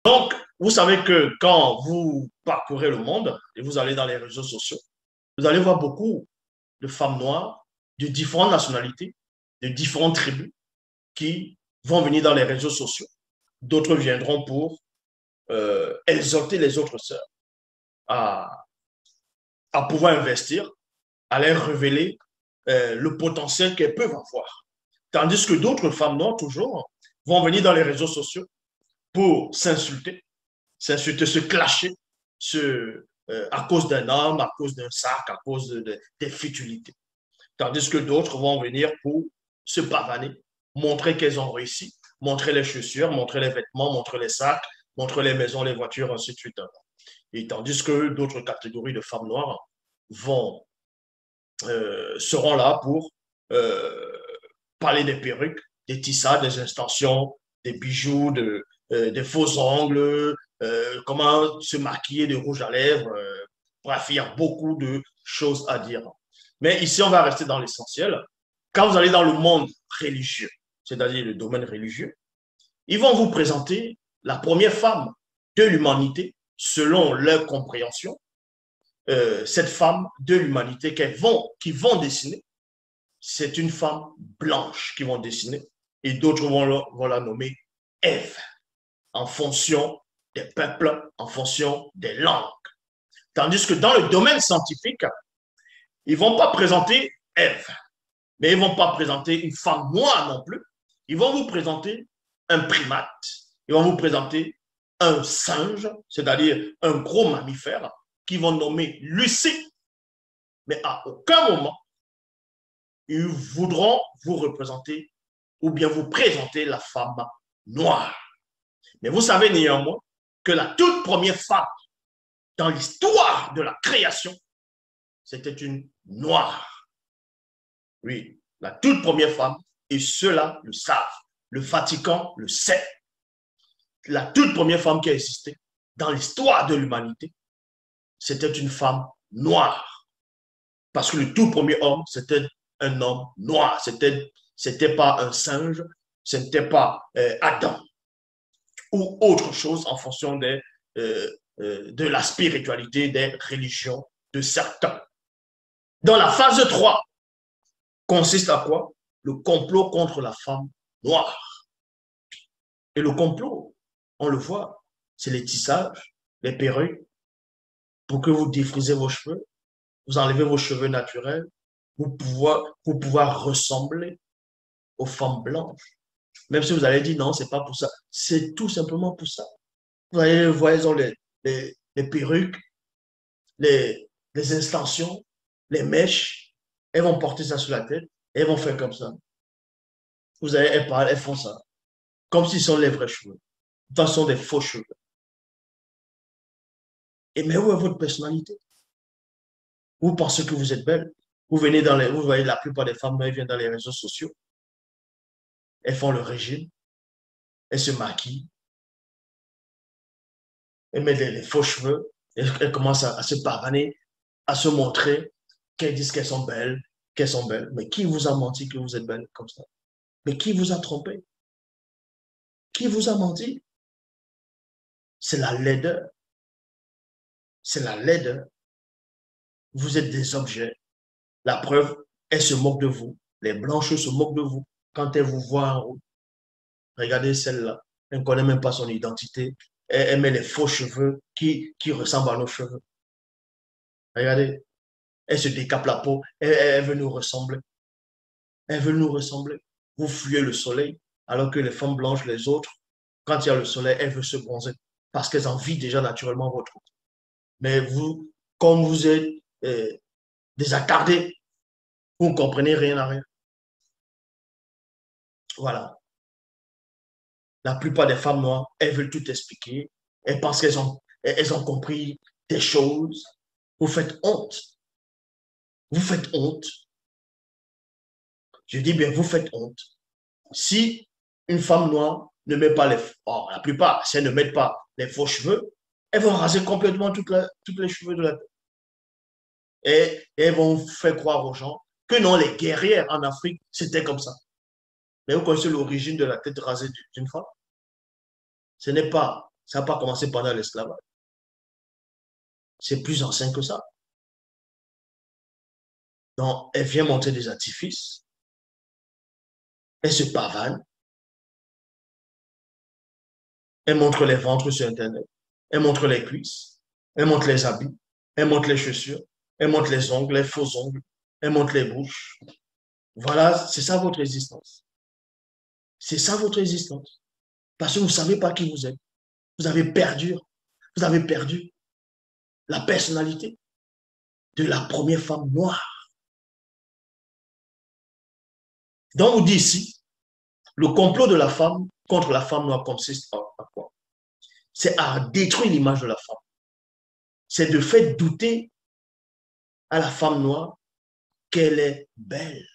Donc, vous savez que quand vous parcourez le monde et vous allez dans les réseaux sociaux, vous allez voir beaucoup de femmes noires de différentes nationalités, de différentes tribus qui vont venir dans les réseaux sociaux. D'autres viendront pour exhorter les autres sœurs à, à pouvoir investir, à leur révéler le potentiel qu'elles peuvent avoir. Tandis que d'autres femmes noires, toujours, vont venir dans les réseaux sociaux pour s'insulter, se clasher à cause d'un homme, à cause d'un sac, à cause des futilités. Tandis que d'autres vont venir pour se pavaner, montrer qu'elles ont réussi, montrer les chaussures, montrer les vêtements, montrer les sacs, montrer les maisons, les voitures, ainsi de suite. Et tandis que d'autres catégories de femmes noires seront là pour euh, parler des perruques, des tissades, des extensions, des bijoux, des faux ongles, comment se maquiller de rouge à lèvres. Bref, il y a beaucoup de choses à dire. Mais ici, on va rester dans l'essentiel. Quand vous allez dans le monde religieux, c'est-à-dire le domaine religieux, ils vont vous présenter la première femme de l'humanité selon leur compréhension. Cette femme de l'humanité qui vont dessiner, c'est une femme blanche qu'ils vont dessiner et d'autres vont la nommer Ève en fonction des peuples, en fonction des langues. Tandis que dans le domaine scientifique, ils ne vont pas présenter Ève, mais ils ne vont pas présenter une femme noire non plus. Ils vont vous présenter un primate. Ils vont vous présenter un singe, c'est-à-dire un gros mammifère, qu'ils vont nommer Lucie. Mais à aucun moment, ils voudront vous représenter ou bien vous présenter la femme noire. Mais vous savez néanmoins que la toute première femme dans l'histoire de la création, c'était une noire. Oui, la toute première femme, et ceux-là le savent. Le Vatican le sait. La toute première femme qui a existé dans l'histoire de l'humanité, c'était une femme noire. Parce que le tout premier homme, c'était un homme noir. C'était pas un singe, ce n'était pas Adam ou autre chose en fonction de la spiritualité, des religions de certains. Dans la phase 3, consiste à quoi? Le complot contre la femme noire. Et le complot, on le voit, c'est les tissages, les perruques, pour que vous défrisez vos cheveux, vous enlevez vos cheveux naturels, pour pouvoir ressembler aux femmes blanches. Même si vous allez dire non, c'est pas pour ça. C'est tout simplement pour ça. Vous allez voir, ils ont les perruques, les extensions, les mèches. Elles vont porter ça sur la tête et elles vont faire comme ça. Vous allez, elles parlent, elles font ça. Comme si ce sont les vrais cheveux. De toute façon, des faux cheveux. Et mais où est votre personnalité? Vous pensez que vous êtes belle? Vous voyez la plupart des femmes, elles viennent dans les réseaux sociaux. Elles font le régime. Elles se maquillent. Elles mettent les faux cheveux. Elles commencent à se pavaner, à se montrer, qu'elles disent qu'elles sont belles, qu'elles sont belles. Mais qui vous a menti que vous êtes belle comme ça? Mais qui vous a trompé? Qui vous a menti? C'est la laideur. C'est la laideur. Vous êtes des objets. La preuve, elles se moquent de vous. Les blanches se moquent de vous quand elles vous voient en haut. Regardez celle-là. Elle ne connaît même pas son identité. Elle met les faux cheveux qui ressemblent à nos cheveux. Regardez. Elle se décape la peau. Elle veut nous ressembler. Elle veut nous ressembler. Vous fuyez le soleil, alors que les femmes blanches, les autres, quand il y a le soleil, elles veulent se bronzer parce qu'elles envient déjà naturellement votre peau. Mais vous, comme vous êtes des attardés, vous ne comprenez rien à rien. Voilà. La plupart des femmes noires, elles veulent tout expliquer. Elles pensent elles ont compris des choses. Vous faites honte. Vous faites honte. Je dis bien, vous faites honte. Si une femme noire ne met pas la plupart, si elles ne mettent pas les faux cheveux, elles vont raser complètement tous les cheveux de la tête. Et elles vont faire croire aux gens que non, les guerrières en Afrique, c'était comme ça. Mais vous connaissez l'origine de la tête rasée d'une femme? Ce n'est pas Ça n'a pas commencé pendant l'esclavage. C'est plus ancien que ça. Donc, elle vient montrer des artifices. Elle se pavane. Elle montre les ventres sur Internet. Elle montre les cuisses. Elle montre les habits. Elle montre les chaussures. Elle montre les ongles, les faux ongles. Elle montre les bouches. Voilà, c'est ça votre existence. C'est ça votre existence. Parce que vous ne savez pas qui vous êtes. Vous avez perdu. Vous avez perdu la personnalité de la première femme noire. Donc, on dit ici, le complot de la femme contre la femme noire consiste à quoi? C'est à détruire l'image de la femme. C'est de faire douter à la femme noire qu'elle est belle,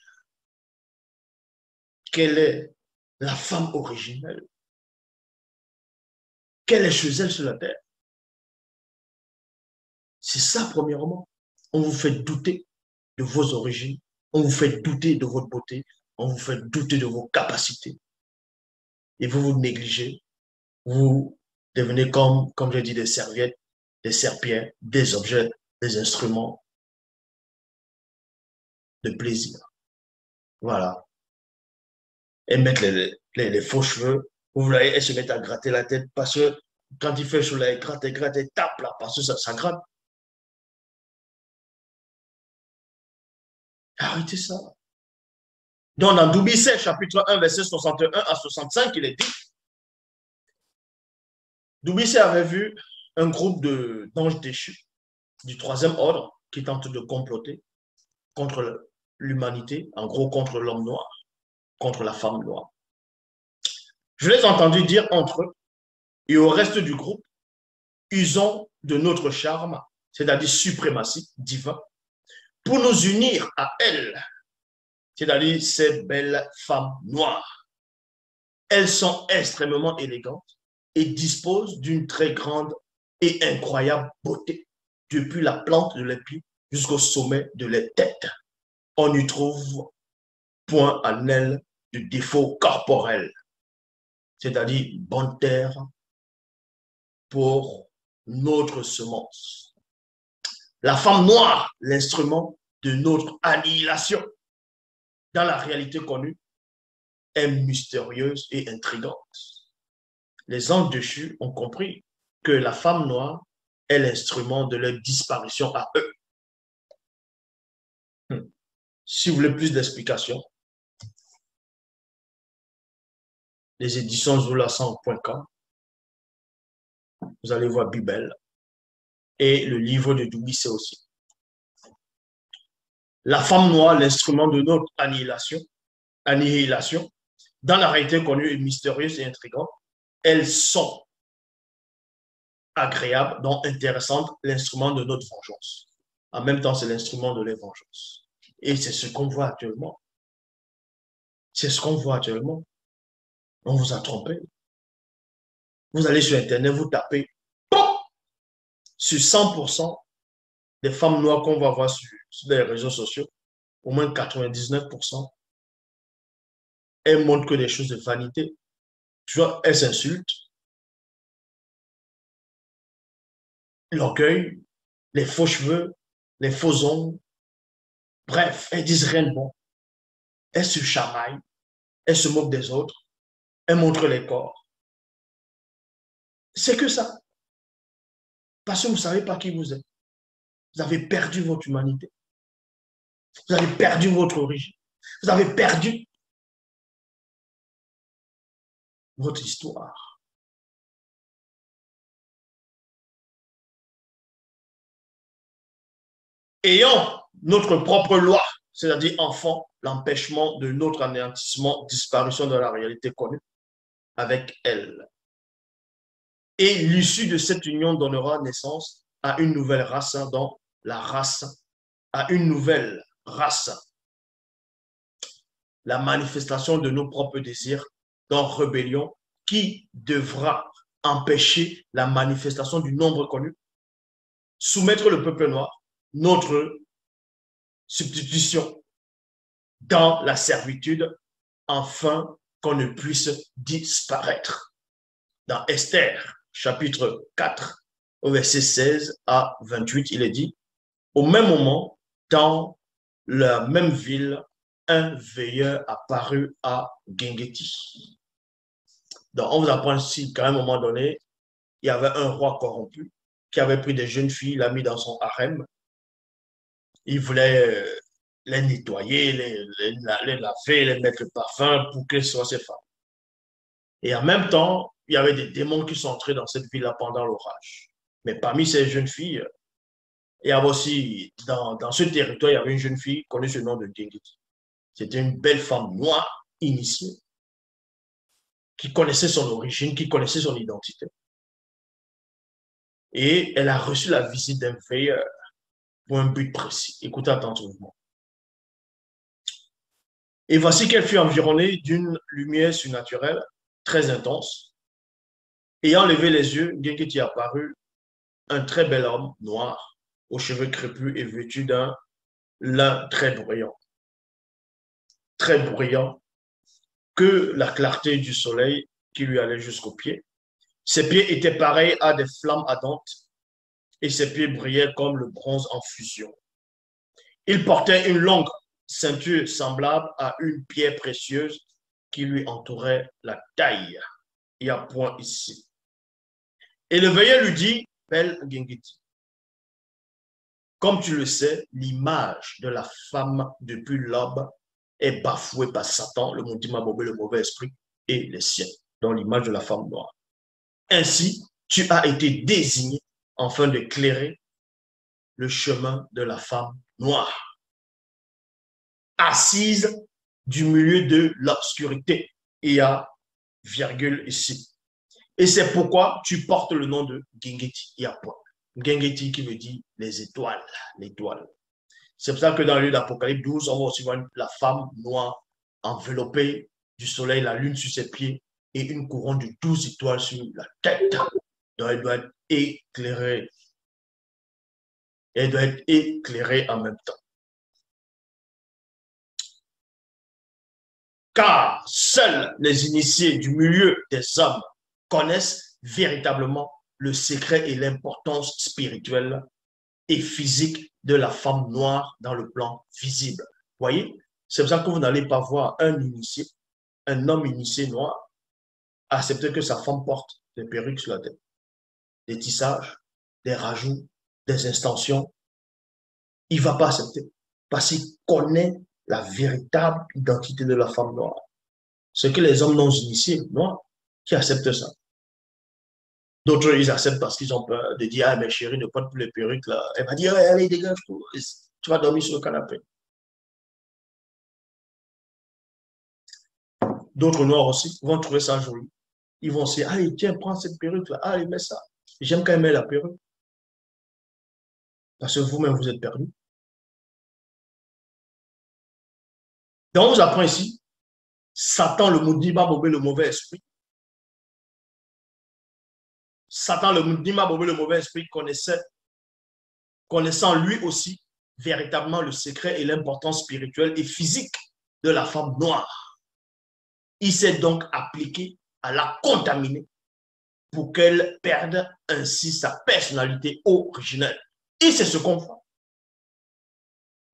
qu'elle est la femme originelle, qu'elle est chez elle sur la terre. C'est ça, premièrement. On vous fait douter de vos origines, on vous fait douter de votre beauté, on vous fait douter de vos capacités. Et vous vous négligez, vous devenez comme je dis, des serviettes, des serpillères, des objets, des instruments de plaisir. Voilà. Et mettre les faux cheveux, vous voyez, elle se met à gratter la tête parce que quand il fait chaud, elle gratte, elle tape là, parce que ça gratte. Arrêtez ça. Donc, dans Doubicet, chapitre 1, verset 61 à 65, il est dit, Doubicet avait vu un groupe d'anges déchus du troisième ordre qui tentent de comploter contre l'humanité, en gros contre l'homme noir, contre la femme noire. Je les ai entendus dire entre eux et au reste du groupe, usons de notre charme, c'est-à-dire suprématie divin, pour nous unir à elle, c'est-à-dire ces belles femmes noires. Elles sont extrêmement élégantes et disposent d'une très grande et incroyable beauté, depuis la plante de leurs pieds jusqu'au sommet de leurs têtes. On n'y trouve point en elles de défaut corporel, c'est-à-dire bonne terre pour notre semence. La femme noire, l'instrument de notre annihilation, dans la réalité connue, est mystérieuse et intrigante. Les anges déchus ont compris que la femme noire est l'instrument de leur disparition à eux. Si vous voulez plus d'explications, les éditions zoulasan.com, vous allez voir Bible et le livre de Doubicet aussi. La femme noire, l'instrument de notre annihilation, dans la réalité connue et mystérieuse et intrigante, elles sont agréables, donc intéressantes, l'instrument de notre vengeance. En même temps, c'est l'instrument de la vengeance. Et c'est ce qu'on voit actuellement. C'est ce qu'on voit actuellement. On vous a trompé. Vous allez sur Internet, vous tapez, pop, sur 100% des femmes noires qu'on va voir sur les réseaux sociaux, au moins 99%, elles montrent que des choses de vanité. Tu vois, elles s'insultent, l'orgueil, les faux cheveux, les faux ongles. Bref, elles disent rien de bon. Elles se chamaillent, elles se moquent des autres, elles montrent les corps. C'est que ça. Parce que vous ne savez pas qui vous êtes. Vous avez perdu votre humanité. Vous avez perdu votre origine. Vous avez perdu votre histoire. Ayant notre propre loi, c'est-à-dire enfant, l'empêchement de notre anéantissement, disparition de la réalité connue avec elle. Et l'issue de cette union donnera naissance à une nouvelle race, dans la race, à une nouvelle race. La manifestation de nos propres désirs dans rébellion qui devra empêcher la manifestation du nombre connu, soumettre le peuple noir, notre substitution dans la servitude, afin qu'on ne puisse disparaître. Dans Esther, chapitre 4, au verset 16 à 28, il est dit, au même moment, dans la même ville, un veilleur apparut à Gengeti. Donc, on vous apprend ici qu'à un moment donné, il y avait un roi corrompu qui avait pris des jeunes filles, l'a mis dans son harem. Il voulait les nettoyer, les laver, les mettre le parfum pour qu'elles soient ses femmes. Et en même temps, il y avait des démons qui sont entrés dans cette ville-là pendant l'orage. Mais parmi ces jeunes filles, il y avait aussi, dans ce territoire, il y avait une jeune fille connue sous le nom de Gengeti. C'était une belle femme noire, initiée, qui connaissait son origine, qui connaissait son identité. Et elle a reçu la visite d'un veilleur pour un but précis. Écoutez attentivement. Et voici qu'elle fut environnée d'une lumière surnaturelle très intense. Ayant levé les yeux, Gengeti apparut un très bel homme noir, aux cheveux crépus et vêtu d'un lin très bruyant, que la clarté du soleil qui lui allait jusqu'aux pieds. Ses pieds étaient pareils à des flammes ardentes et ses pieds brillaient comme le bronze en fusion. Il portait une longue ceinture semblable à une pierre précieuse qui lui entourait la taille. Il y a point ici. Et le veilleur lui dit, Belle Gengeti, comme tu le sais, l'image de la femme depuis l'aube est bafouée par Satan, le maudit Mabobé, le mauvais esprit, et les siens, dans l'image de la femme noire. Ainsi, tu as été désigné afin d'éclairer le chemin de la femme noire, assise du milieu de l'obscurité. Il y a virgule ici. Et c'est pourquoi tu portes le nom de Gengeti. Il y a point. Gengeti qui veut dire les étoiles, l'étoile. C'est pour ça que dans le livre d'Apocalypse 12, on va aussi voir la femme noire enveloppée du soleil, la lune sur ses pieds et une couronne de 12 étoiles sur la tête. Donc elle doit être éclairée. Elle doit être éclairée en même temps. Car seuls les initiés du milieu des hommes connaissent véritablement le secret et l'importance spirituelle et physique de la femme noire dans le plan visible. Vous voyez, c'est pour ça que vous n'allez pas voir un initié, un homme initié noir, accepter que sa femme porte des perruques sur la tête, des tissages, des rajouts, des extensions. Il ne va pas accepter parce qu'il connaît la véritable identité de la femme noire. Ce que les hommes non initiés, noirs, qui acceptent ça. D'autres, ils acceptent parce qu'ils ont peur de dire, ah, mais chérie, ne porte plus les perruques là. Elle va dire, allez, dégage, tu vas dormir sur le canapé. D'autres noirs aussi vont trouver ça joli. Ils vont se dire, allez, tiens, prends cette perruque là, allez, mets ça. J'aime quand même la perruque. Parce que vous-même, vous êtes perdu. Donc, on vous apprend ici, Satan, le maudit, le mauvais esprit. Satan, le maudit, le mauvais esprit, connaissant lui aussi véritablement le secret et l'importance spirituelle et physique de la femme noire. Il s'est donc appliqué à la contaminer pour qu'elle perde ainsi sa personnalité originelle. Et c'est ce qu'on fait.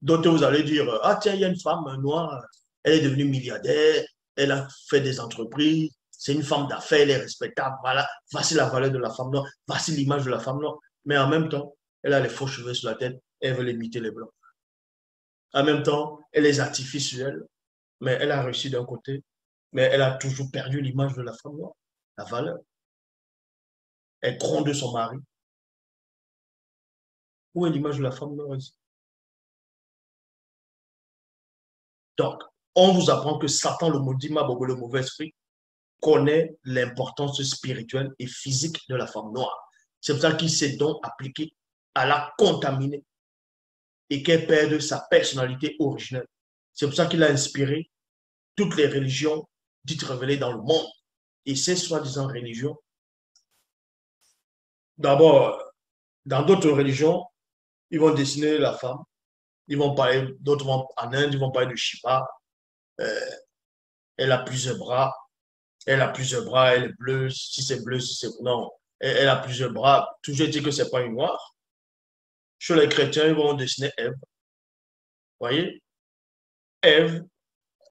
D'autres, vous allez dire, ah tiens, il y a une femme noire, elle est devenue milliardaire, elle a fait des entreprises, c'est une femme d'affaires, elle est respectable, voilà, voici la valeur de la femme noire, voici l'image de la femme noire. Mais en même temps, elle a les faux cheveux sur la tête, elle veut imiter les blancs. En même temps, elle est artificielle, mais elle a réussi d'un côté, mais elle a toujours perdu l'image de la femme noire, la valeur. Elle gronde son mari. Où est l'image de la femme noire ici? Donc, on vous apprend que Satan, le maudit, le mauvais esprit, connaît l'importance spirituelle et physique de la femme noire. C'est pour ça qu'il s'est donc appliqué à la contaminer et qu'elle perde sa personnalité originelle. C'est pour ça qu'il a inspiré toutes les religions dites révélées dans le monde. Et ces soi-disant religions, d'abord, dans d'autres religions, ils vont dessiner la femme, ils vont parler, d'autres vont en Inde, ils vont parler de Shiva, elle a plusieurs bras, elle a plusieurs bras, elle est bleue, si c'est bleu, si c'est... Non, Elle a plusieurs bras. Toujours dit que ce n'est pas une noire. Chez les chrétiens, ils vont dessiner Ève. Vous voyez? Ève,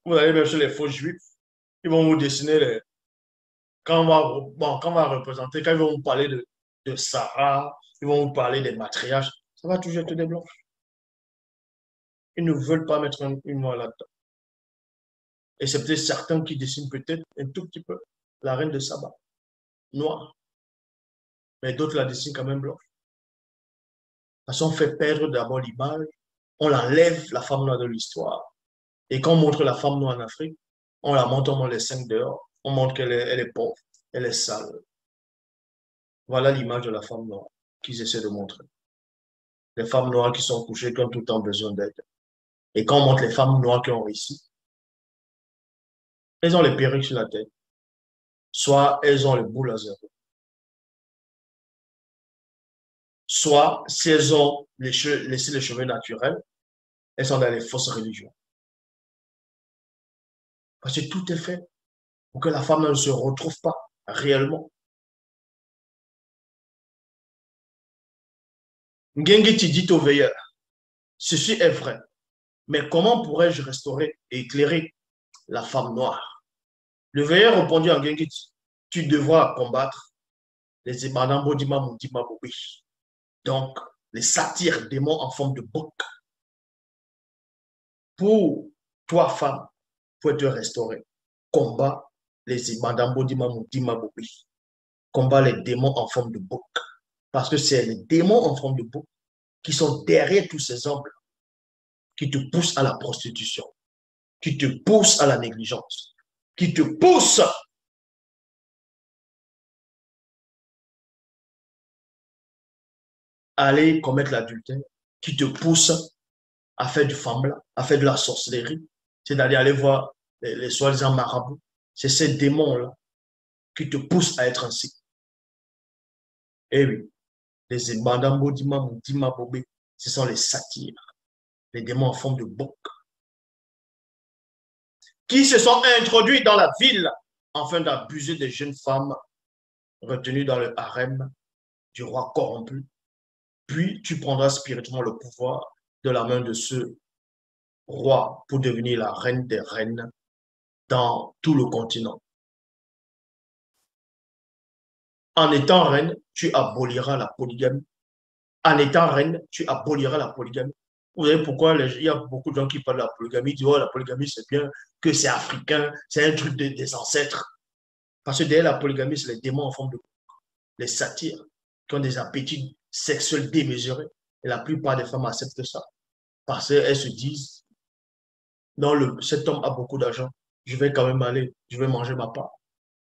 vous allez même chez les faux juifs, ils vont vous dessiner quand on va représenter, quand ils vont vous parler de Sarah, ils vont vous parler des matriarches, ça va toujours être des blancs. Ils ne veulent pas mettre une noire là-dedans. Et c'est peut-être certains qui dessinent peut-être un tout petit peu la reine de Saba, noire, mais d'autres la dessinent quand même blanche. Parce qu'on fait perdre d'abord l'image, on enlève la femme noire de l'histoire. Et quand on montre la femme noire en Afrique, on la montre, on les cinq dehors, on montre elle est pauvre, elle est sale. Voilà l'image de la femme noire qu'ils essaient de montrer. Les femmes noires qui sont couchées, qui ont tout le temps besoin d'aide. Et quand on montre les femmes noires qui ont réussi, elles ont les perruques sur la tête, soit elles ont les boules à zéro, soit si elles ont laissé les cheveux naturels, elles sont dans les fausses religions. Parce que tout est fait pour que la femme ne se retrouve pas réellement. Ngengiti dit au veilleur, ceci est vrai, mais comment pourrais-je restaurer et éclairer la femme noire? Le veilleur répondit à Ngengiti, tu devras combattre les Imanambo Dima Mundima Bobi. Donc, les satyres démons en forme de bouc. Pour toi, femme, pour te restaurer, combat les Imanambo Dima Mundima Bobi. Combat les démons en forme de bouc. Parce que c'est les démons en forme de bouc qui sont derrière tous ces hommes qui te poussent à la prostitution, qui te poussent à la négligence, qui te poussent à aller commettre l'adultère, qui te poussent à faire du femme, à faire de la sorcellerie, c'est d'aller aller voir les soi-disant marabouts. C'est ces démons-là qui te poussent à être ainsi. Eh oui, les Mbandambo Dima Dima Bobé, ce sont les satyres, les démons en forme de bouc, qui se sont introduits dans la ville afin d'abuser des jeunes femmes retenues dans le harem du roi corrompu. Puis tu prendras spirituellement le pouvoir de la main de ce roi pour devenir la reine des reines dans tout le continent. En étant reine, tu aboliras la polygamie. En étant reine, tu aboliras la polygamie. Vous savez pourquoi il y a beaucoup de gens qui parlent de la polygamie, ils disent oh, la polygamie c'est bien, que c'est africain, c'est un truc des ancêtres. Parce que derrière la polygamie, c'est les démons en forme de les satyres qui ont des appétits sexuels démesurés. Et la plupart des femmes acceptent ça. Parce qu'elles se disent non, cet homme a beaucoup d'argent, je vais quand même aller, je vais manger ma part.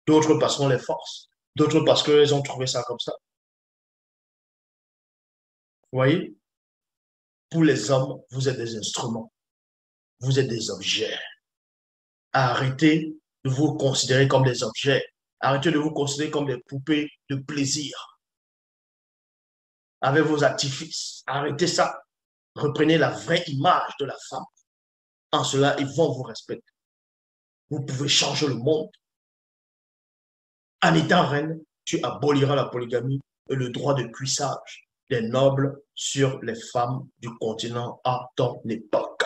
D'autres parce qu'on les force, d'autres parce qu'elles ont trouvé ça comme ça. Vous voyez, pour les hommes, vous êtes des instruments, vous êtes des objets. Arrêtez de vous considérer comme des objets. Arrêtez de vous considérer comme des poupées de plaisir avec vos artifices. Arrêtez ça. Reprenez la vraie image de la femme. En cela, ils vont vous respecter. Vous pouvez changer le monde. En étant reine, tu aboliras la polygamie et le droit de cuissage des nobles sur les femmes du continent à ton époque.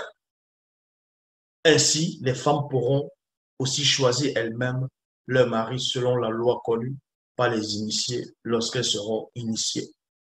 Ainsi, les femmes pourront aussi choisir elles-mêmes leur mari selon la loi connue par les initiés lorsqu'elles seront initiées.